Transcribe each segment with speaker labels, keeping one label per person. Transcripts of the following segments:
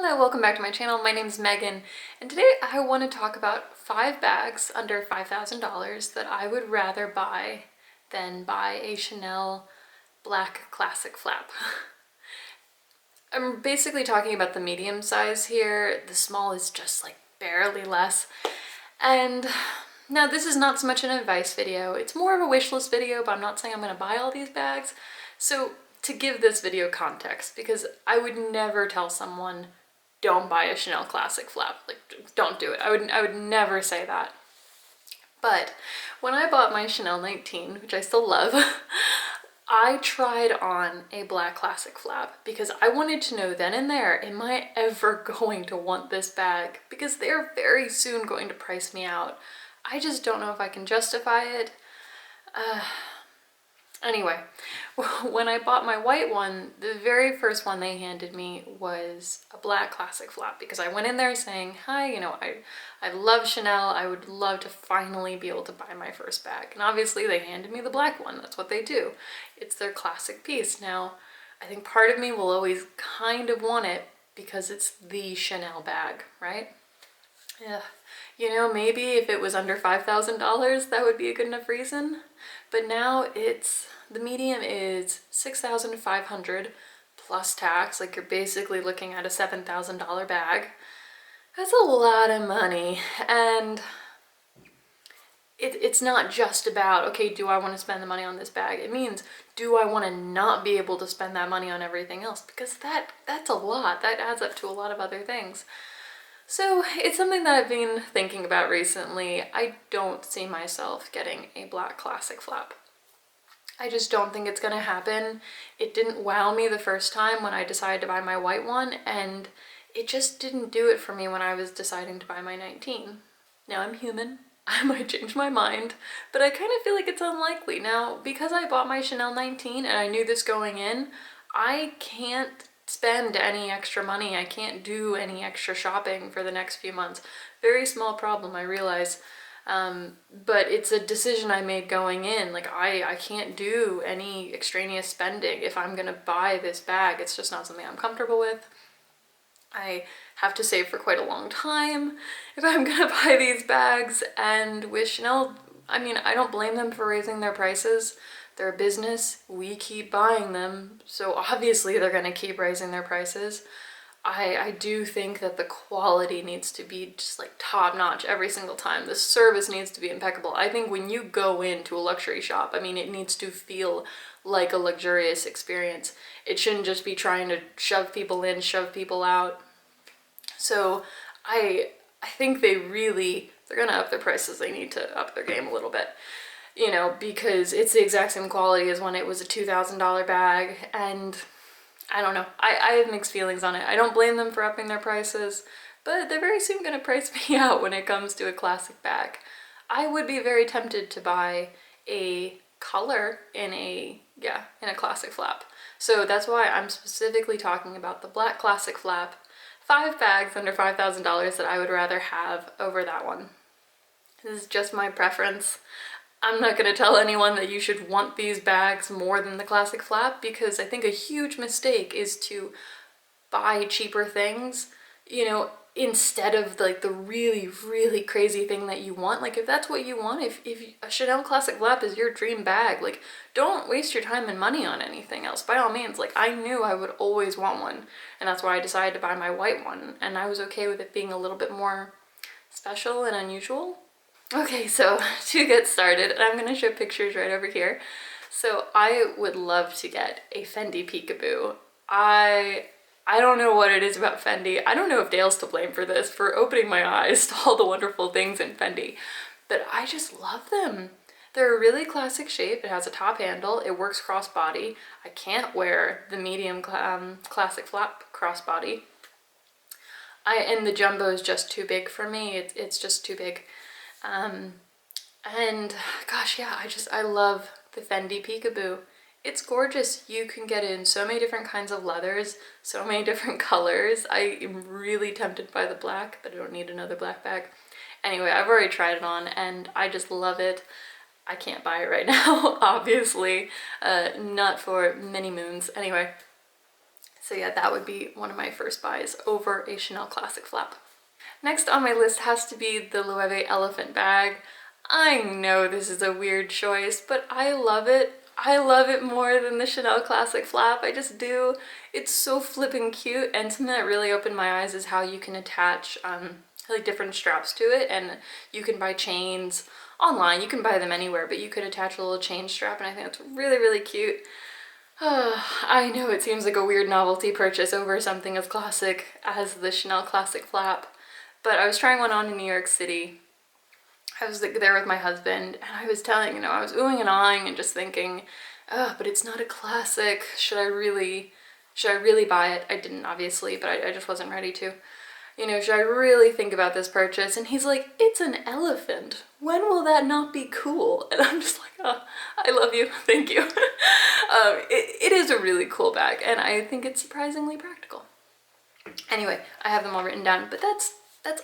Speaker 1: Hello, welcome back to my channel. My name is Megan, and today I want to talk about 5 bags under $5,000 that I would rather buy than buy a Chanel black classic flap. I'm basically talking about the medium size here. The small is just like barely less. And now this is not so much an advice video. It's more of a wish list video, but I'm not saying I'm going to buy all these bags. So to give this video context, because I would never tell someone don't buy a Chanel classic flap, like don't do it. I would never say that. But when I bought my Chanel 19, which I still love, I tried on a black classic flap because I wanted to know then and there, am I ever going to want this bag? Because they're very soon going to price me out. I just don't know if I can justify it. Anyway, when I bought my white one, the very first one they handed me was a black classic flap because I went in there saying, hi, I love Chanel. I would love to finally be able to buy my first bag. And obviously they handed me the black one. That's what they do. It's their classic piece. Now, I think part of me will always kind of want it because it's the Chanel bag, right? Yeah. Maybe if it was under $5,000, that would be a good enough reason. But now the medium is $6,500 plus tax. Like you're basically looking at a $7,000 bag. That's a lot of money. And it's not just about, okay, do I want to spend the money on this bag? It means, do I want to not be able to spend that money on everything else? Because that's a lot. That adds up to a lot of other things. So it's something that I've been thinking about recently. I don't see myself getting a black classic flap. I just don't think it's gonna happen. It didn't wow me the first time when I decided to buy my white one, and it just didn't do it for me when I was deciding to buy my 19. Now I'm human. I might change my mind, but I kind of feel like it's unlikely. Now, because I bought my Chanel 19 and I knew this going in, I can't spend any extra money. I can't do any extra shopping for the next few months. Very small problem, I realize. But it's a decision I made going in. Like I can't do any extraneous spending if I'm gonna buy this bag. It's just not something I'm comfortable with. I have to save for quite a long time if I'm gonna buy these bags. And with Chanel, I don't blame them for raising their prices. They're a business, we keep buying them, so obviously they're gonna keep raising their prices. I do think that the quality needs to be just like top notch every single time. The service needs to be impeccable. I think when you go into a luxury shop, it needs to feel like a luxurious experience. It shouldn't just be trying to shove people in, shove people out. So I think they're gonna up their prices. They need to up their game a little bit. Because it's the exact same quality as when it was a $2,000 bag, and I don't know. I have mixed feelings on it. I don't blame them for upping their prices, but they're very soon gonna price me out when it comes to a classic bag. I would be very tempted to buy a color in a classic flap. So that's why I'm specifically talking about the black classic flap. 5 bags under $5,000 that I would rather have over that one. This is just my preference. I'm not going to tell anyone that you should want these bags more than the classic flap, because I think a huge mistake is to buy cheaper things, instead of like the really, really crazy thing that you want. Like if that's what you want, if a Chanel classic flap is your dream bag, like don't waste your time and money on anything else. By all means, like I knew I would always want one, and that's why I decided to buy my white one, and I was okay with it being a little bit more special and unusual. Okay, so to get started, I'm gonna show pictures right over here. So I would love to get a Fendi Peekaboo. I don't know what it is about Fendi. I don't know if Dale's to blame for this, for opening my eyes to all the wonderful things in Fendi, but I just love them. They're a really classic shape. It has a top handle. It works crossbody. I can't wear the medium classic flap crossbody. And the jumbo is just too big for me. It's just too big. And gosh, yeah, I love the Fendi Peekaboo. It's gorgeous. You can get it in so many different kinds of leathers, so many different colors. I am really tempted by the black, but I don't need another black bag. Anyway, I've already tried it on and I just love it. I can't buy it right now, obviously, not for many moons. Anyway, So yeah, that would be one of my first buys over a Chanel Classic flap. Next on my list has to be the Loewe elephant bag. I know this is a weird choice, but I love it. I love it more than the Chanel Classic flap. I just do. It's so flippin' cute, and something that really opened my eyes is how you can attach like different straps to it, and you can buy chains online. You can buy them anywhere, but you could attach a little chain strap, and I think that's really, really cute. I know it seems like a weird novelty purchase over something as classic as the Chanel Classic flap, but I was trying one on in New York City. I was there with my husband, and I was telling, I was oohing and ahhing and just thinking, but it's not a classic. Should I really buy it? I didn't, obviously, but I just wasn't ready to. Should I really think about this purchase? And he's like, it's an elephant. When will that not be cool? And I'm just like, oh, I love you, thank you. It is a really cool bag, and I think it's surprisingly practical. Anyway, I have them all written down, but that's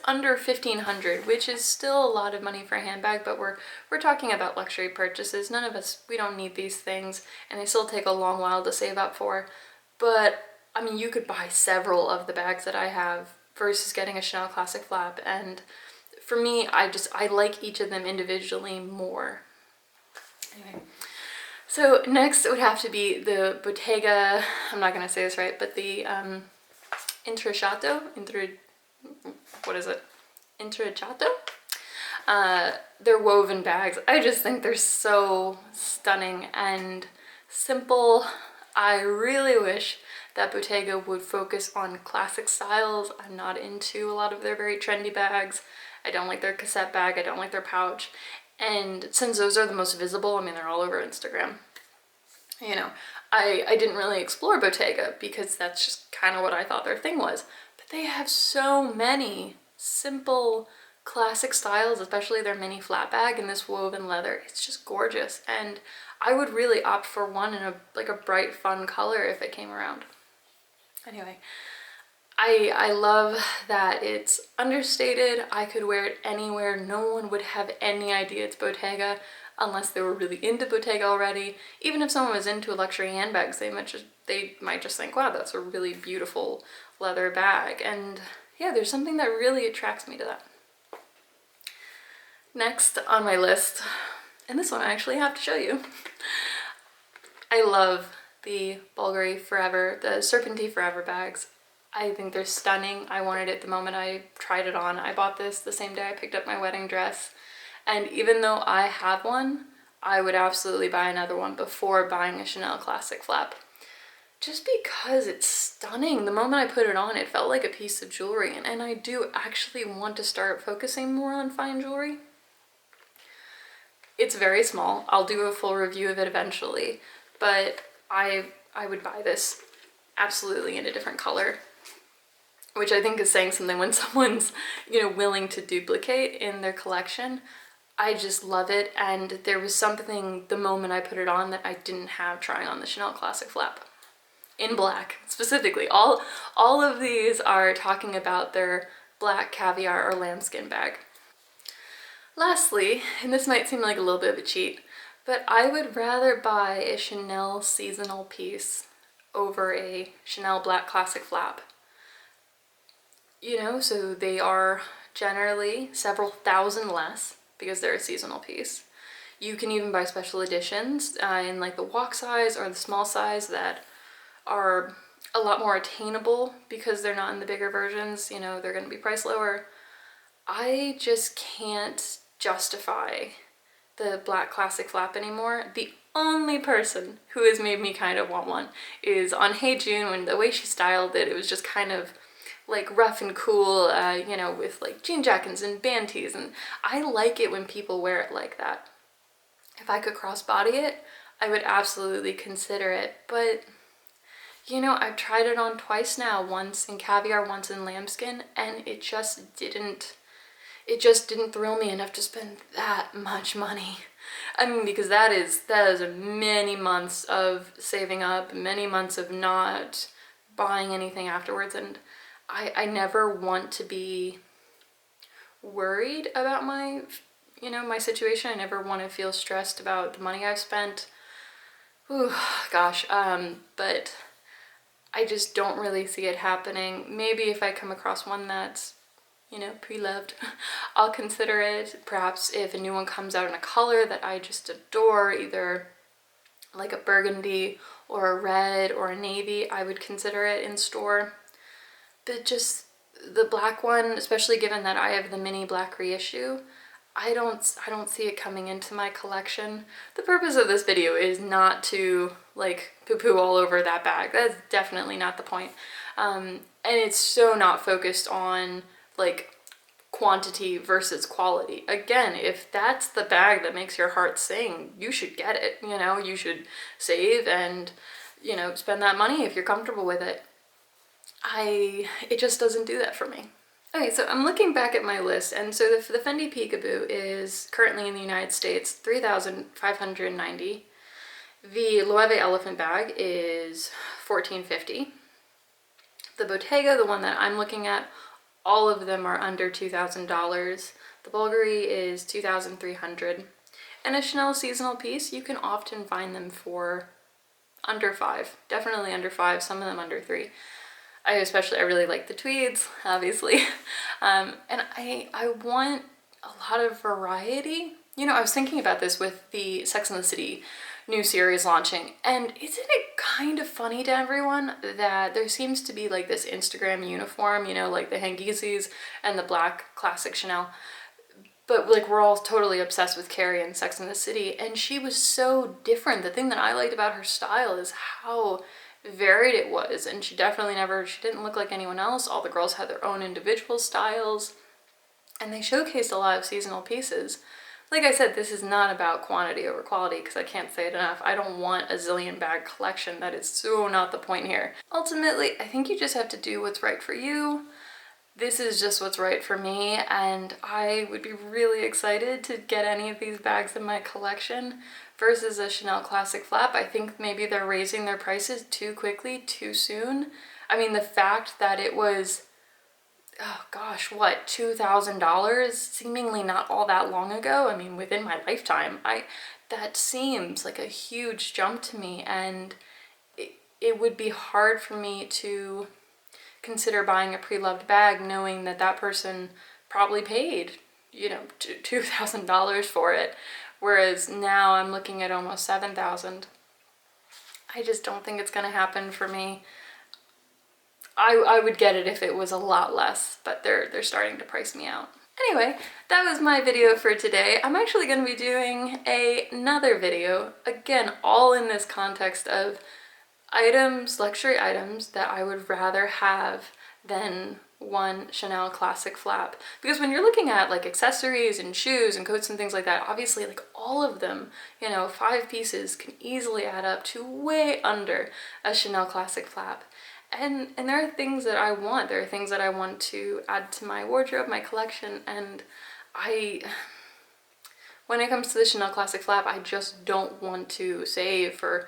Speaker 1: under $1,500, which is still a lot of money for a handbag, but we're talking about luxury purchases. None of us, we don't need these things, and they still take a long while to save up for. But I mean, you could buy several of the bags that I have versus getting a Chanel Classic flap, and for me, I like each of them individually more. Anyway, so next it would have to be the Bottega, I'm not gonna say this right, but the Intrecciato. They're woven bags. I just think they're so stunning and simple. I really wish that Bottega would focus on classic styles. I'm not into a lot of their very trendy bags. I don't like their cassette bag. I don't like their pouch. And since those are the most visible, I mean, they're all over Instagram. I didn't really explore Bottega because that's just kind of what I thought their thing was. But they have so many simple classic styles, especially their mini flat bag and this woven leather. It's just gorgeous, and I would really opt for one in a bright, fun color if it came around. Anyway, I love that it's understated. I could wear it anywhere. No one would have any idea it's Bottega unless they were really into Bottega already. Even if someone was into luxury handbags, they might just think, wow, that's a really beautiful leather bag. And yeah, there's something that really attracts me to that. Next on my list, and this one I actually have to show you, I love the Bulgari Forever, the Serpentine Forever bags. I think they're stunning. I wanted it the moment I tried it on. I bought this the same day I picked up my wedding dress. And even though I have one, I would absolutely buy another one before buying a Chanel Classic flap. Just because it's stunning. The moment I put it on, it felt like a piece of jewelry. And I do actually want to start focusing more on fine jewelry. It's very small. I'll do a full review of it eventually. But I would buy this absolutely in a different color, which I think is saying something when someone's, willing to duplicate in their collection. I just love it, and there was something the moment I put it on that I didn't have trying on the Chanel Classic flap. In black, specifically. All of these are talking about their black caviar or lambskin bag. Lastly, and this might seem like a little bit of a cheat, but I would rather buy a Chanel seasonal piece over a Chanel Black Classic flap. So they are generally several thousand less because they're a seasonal piece. You can even buy special editions in like the walk size or the small size that are a lot more attainable because they're not in the bigger versions. They're going to be priced lower. I just can't justify the Black Classic flap anymore. The only person who has made me kind of want one is on Hey June, when the way she styled it, it was just kind of like rough and cool, with like jean jackets and band tees, and I like it when people wear it like that. If I could crossbody it, I would absolutely consider it, but I've tried it on twice now, once in caviar, once in lambskin, and it just didn't thrill me enough to spend that much money. I mean, because that is many months of saving up, many months of not buying anything afterwards, and I never want to be worried about my situation. I never want to feel stressed about the money I've spent. Ooh, gosh. But I just don't really see it happening. Maybe if I come across one that's, you know, pre-loved, I'll consider it. Perhaps if a new one comes out in a color that I just adore, either like a burgundy or a red or a navy, I would consider it in store. But just the black one, especially given that I have the mini black reissue, I don't see it coming into my collection. The purpose of this video is not to like poo-poo all over that bag. That's definitely not the point. And it's so not focused on like quantity versus quality. Again, if that's the bag that makes your heart sing, you should get it. You know, you should save and, you know, spend that money if you're comfortable with it. It just doesn't do that for me. Okay, so I'm looking back at my list, and so the Fendi Peekaboo is currently in the United States $3,590. The Loewe elephant bag is $1,450. The Bottega, the one that I'm looking at, all of them are under $2,000. The Bulgari is $2,300. And a Chanel seasonal piece, you can often find them for under $5. Definitely under $5, some of them under $3. I really like the tweeds, obviously. And I want a lot of variety. You know, I was thinking about this with the Sex and the City new series launching, and isn't it kind of funny to everyone that there seems to be like this Instagram uniform, you know, like the Hangizis and the black classic Chanel, but like we're all totally obsessed with Carrie and Sex and the City, and she was so different. The thing that I liked about her style is how varied it was, and she didn't look like anyone else. All the girls had their own individual styles, and they showcased a lot of seasonal pieces. Like I said, this is not about quantity over quality, because I can't say it enough. I don't want a zillion bag collection. That is so not the point here. Ultimately, I think you just have to do what's right for you. This is just what's right for me, and I would be really excited to get any of these bags in my collection versus a Chanel Classic Flap. I think maybe they're raising their prices too quickly, too soon. I mean, the fact that it was, oh gosh, what, $2,000 seemingly not all that long ago. I mean, within my lifetime, that seems like a huge jump to me, and it would be hard for me to consider buying a pre-loved bag knowing that that person probably paid, you know, $2,000 for it, whereas now I'm looking at almost $7,000. I just don't think it's gonna happen for me. I would get it if it was a lot less, but they're starting to price me out. Anyway, that was my video for today. I'm actually going to be doing another video, again, all in this context of items, luxury items that I would rather have than one Chanel Classic Flap. Because when you're looking at like accessories and shoes and coats and things like that, obviously like all of them, you know, 5 pieces can easily add up to way under a Chanel Classic Flap. And there are things that I want. There are things that I want to add to my wardrobe, my collection, and when it comes to the Chanel Classic Flap, I just don't want to save for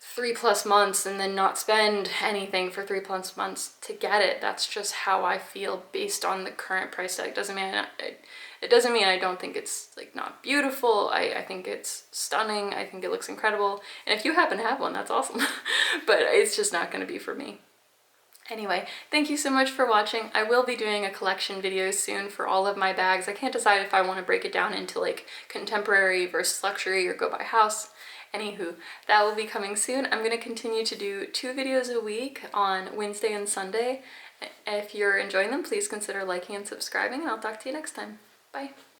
Speaker 1: 3+ months and then not spend anything for 3+ months to get it. That's just how I feel based on the current price tag. It doesn't mean I don't think it's like not beautiful. I think it's stunning. I think it looks incredible. And if you happen to have one, that's awesome. But it's just not going to be for me. Anyway, thank you so much for watching. I will be doing a collection video soon for all of my bags. I can't decide if I want to break it down into like contemporary versus luxury or go by house. Anywho, that will be coming soon. I'm going to continue to do 2 videos a week on Wednesday and Sunday. If you're enjoying them, please consider liking and subscribing, and I'll talk to you next time. Bye.